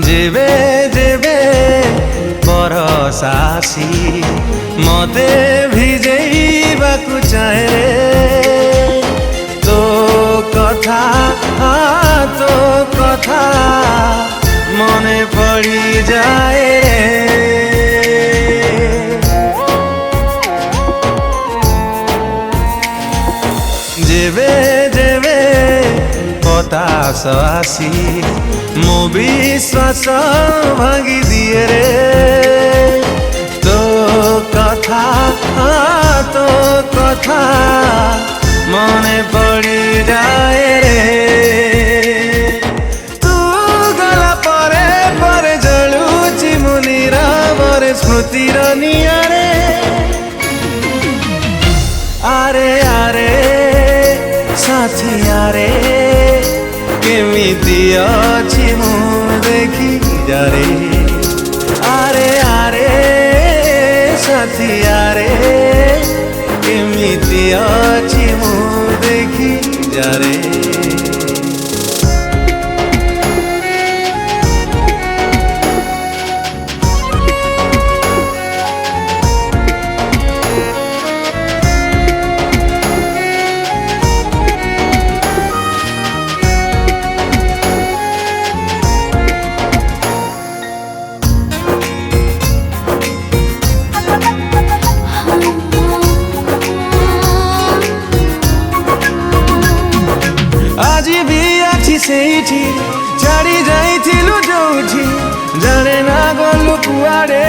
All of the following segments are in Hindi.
जेबे जेबे बरसासी मते भिजेइबाकु चाहे रे तो कथा तो कथा मने पड़ी जाए रे जेबे जेबे बतास आसी मो विश्वास भांगी दिए रे तो कथा मने पड़ी जाए रे तू गला परे परे जलुची मुनिरा मोरे स्मृतिर नियारे आरे आरे साथी आरे केमिति अछि मु देखि जारे आरे आरे साथी आरे केमिति अछि मु देखि जारे आज भी अच्छी सेठी छाड़ी जाइथिलु जोठी जाने ना गलु कुआड़े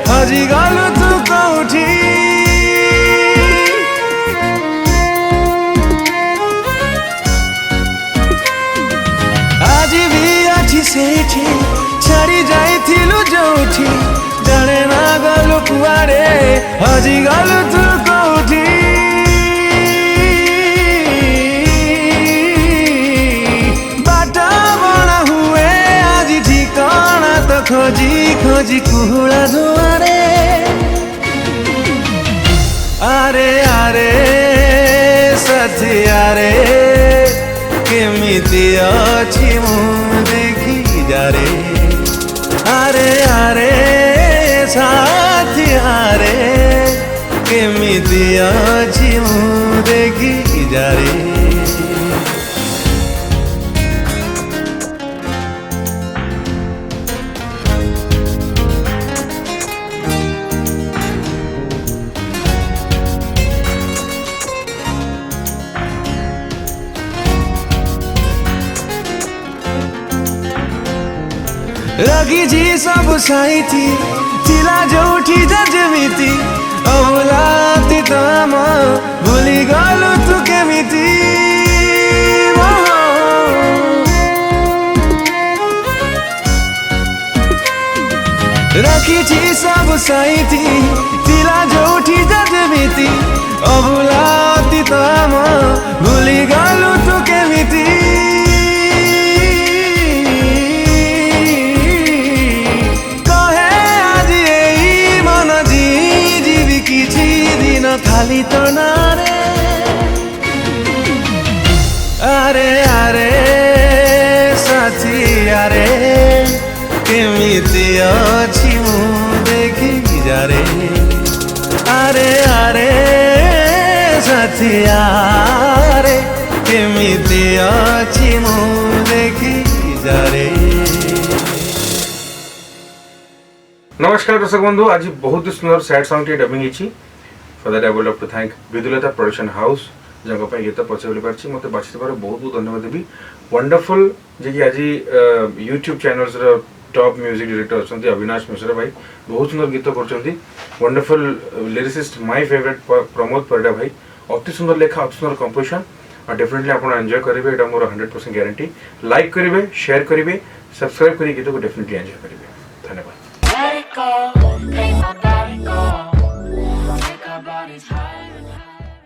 हजी गलु तू कौठी आज भी अच्छी सेठी छाड़ी जाइथिलु जोठी जाने ना गलु कुआड़े हजी गलु तू कौठी खोजी खोजी कुहुला दुआरे आरे आरे साथी आरे केमिति अछि मु देखि जारे आरे आरे साथी आरे केमिति अछि मु देखि जारे रगी जी सब साइथी चिला जोठी जजमिति औलाती तम भूली गलु तू केमिति रखी छी सब साइथी चिला जोठी जजमिति औलाती तम भूली गलु तू केमिति खाली तो नारे आरे आरे साथी आरे केमिति अछि मु देखि जारे आरे आरे साथी आरे केमिति अछि मु देखि जारे। नमस्कार दर्शक बंधु, आज बहुत सुंदर सैड सॉन्ग टी डबिंग हिची। For that I would love to thank Vidulata production house जंग पे गीत पछे बोली पारछि मते बाछि बारे बहुत बहुत धन्यवाद देबी। वंडरफुल जे कि आज YouTube चैनल्स रो टॉप म्यूजिक डायरेक्टर अछंती अविनाश मिश्रा भाई बहुत सुंदर गीत करछंती। Wonderful lyricist my favourite Pramod Parida भाई अति सुंदर लेखा अति सुंदर कंपोजिशन और डेफिनेटली आपण एंजॉय करिवे एटा मोर 100% गारंटी। लाइक करिवे, शेयर करिवे, सब्सक्राइब करी गीत को डेफिनेटली एंजॉय करिवे। धन्यवाद।